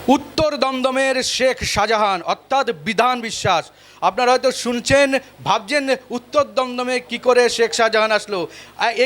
উত্তর দমদমের শেখ শাহজাহান অর্থাৎ বিধান বিশ্বাস। আপনারা হয়তো শুনছেন, ভাবছেন উত্তর দমদমে কি করে শেখ শাহজাহান আসলো।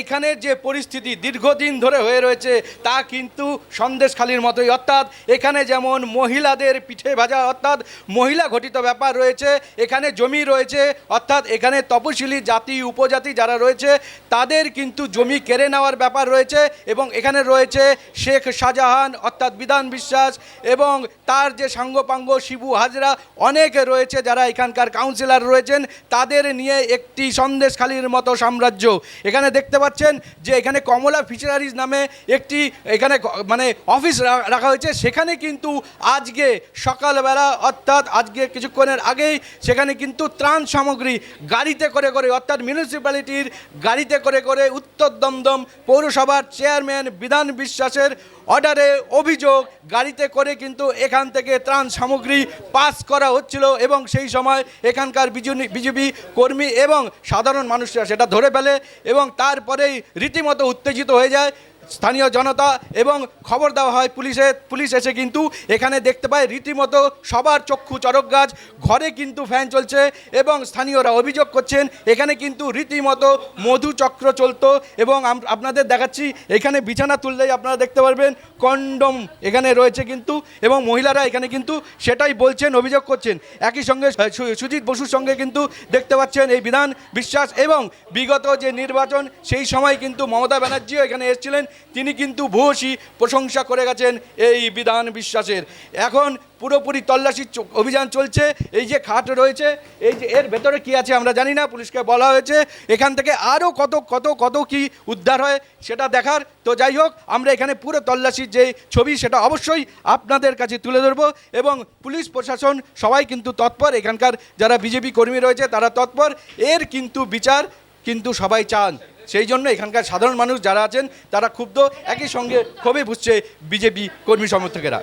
এখানে যে পরিস্থিতি দীর্ঘদিন ধরে হয়ে রয়েছে তা কিন্তু সন্দেশখালির মতোই। অর্থাৎ এখানে যেমন মহিলাদের পিঠে ভাজা অর্থাৎ মহিলা ঘটিত ব্যাপার রয়েছে, এখানে জমি রয়েছে, অর্থাৎ এখানে তপশিলি জাতি উপজাতি যারা রয়েছে তাদের কিন্তু জমি কেড়ে নেওয়ার ব্যাপার রয়েছে। এবং এখানে রয়েছে শেখ শাহজাহান অর্থাৎ বিধান বিশ্বাস এবং তার যে সাঙ্গপাঙ্গ শিবু হাজরা অনেকে রয়েছে যারা এখানকার কাউন্সিলর রয়েছেন, তাদের নিয়ে একটি সন্দেশখালির মতো সাম্রাজ্য। এখানে দেখতে পাচ্ছেন যে এখানে কমলা ফিশারিজ নামে একটি এখানে মানে অফিস রাখা হয়েছে। সেখানে কিন্তু আজকে সকালবেলা অর্থাৎ আজকে কিছুক্ষণের আগেই সেখানে কিন্তু ত্রাণ সামগ্রী গাড়িতে করে করে অর্থাৎ মিউনিসিপ্যালিটির গাড়িতে করে করে উত্তর দমদম পৌরসভার চেয়ারম্যান বিধান বিশ্বাসের অর্ডারে অভিযোগ গাড়িতে করে কিন্তু এখান থেকে ত্রাণ সামগ্রী পাস করা হচ্ছিল। এবং সেই সময় এখানকার বিজেপি কর্মী এবং সাধারণ মানুষরা সেটা ধরে ফেলে এবং তারপরেই রীতিমতো উত্তেজিত হয়ে যায় স্থানীয় জনতা এবং খবর দেওয়া হয় পুলিশ এসে কিন্তু এখানে দেখতে পায় রীতিমতো সবার চক্ষু চড়ক গাছ, ঘরে কিন্তু ফ্যান চলছে এবং স্থানীয়রা অভিযোগ করছেন এখানে কিন্তু রীতিমতো মধুচক্র চলতো। এবং আপনাদের দেখাচ্ছি এখানে বিছানা তুললেই আপনারা দেখতে পারবেন কন্ডম এখানে রয়েছে কিন্তু, এবং মহিলারা এখানে কিন্তু সেটাই বলছেন, অভিযোগ করছেন। একই সঙ্গে সুজিত বসুর সঙ্গে কিন্তু দেখতে পাচ্ছেন এই বিধান বিশ্বাস এবং বিগত যে নির্বাচন সেই সময় কিন্তু মমতা ব্যানার্জিও এখানে এসেছিলেন, তিনি কিন্তু ভূয়সী প্রশংসা করে গেছেন এই বিধান বিশ্বাসের। এখন পুরোপুরি তল্লাশি অভিযান চলছে। এই যে খাট রয়েছে এই যে এর ভেতরে কি আছে আমরা জানি না, পুলিশকে বলা হয়েছে এখান থেকে আরও কত কত কত কি উদ্ধার হয় সেটা দেখার। তো যাই হোক, আমরা এখানে পুরো তল্লাশির যে ছবি সেটা অবশ্যই আপনাদের কাছে তুলে ধরবো এবং পুলিশ প্রশাসন সবাই কিন্তু তৎপর, এখানকার যারা বিজেপি কর্মী রয়েছে তারা তৎপর। এর কিন্তু বিচার কিন্তু সবাই চান, সেই জন্য এখানকার সাধারণ মানুষ যারা আছেন তারা ক্ষুব্ধ, একই সঙ্গে ক্ষোভে বুঝছে বিজেপি কর্মী সমর্থকেরা।